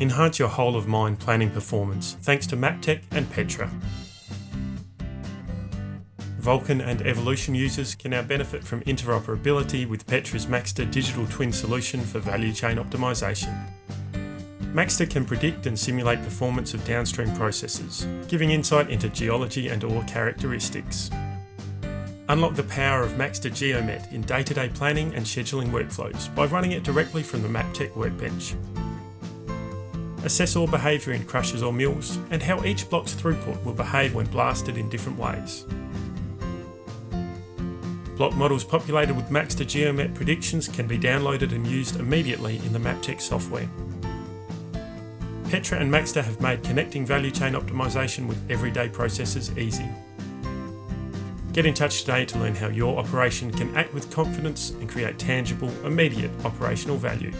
Enhance your whole-of-mine planning performance thanks to Maptek and Petra. Vulcan and Evolution users can now benefit from interoperability with Petra's MAXTA digital twin solution for value chain optimisation. MAXTA can predict and simulate performance of downstream processes, giving insight into geology and ore characteristics. Unlock the power of MAXTA GEOMET in day-to-day planning and scheduling workflows by running it directly from the Maptek workbench. Assess ore behaviour in crushers or mills and how each block's throughput will behave when blasted in different ways. Block models populated with MAXTA GEOMET predictions can be downloaded and used immediately in the Maptek software. Petra and MAXTA have made connecting value chain optimisation with everyday processes easy. Get in touch today to learn how your operation can act with confidence and create tangible, immediate operational value.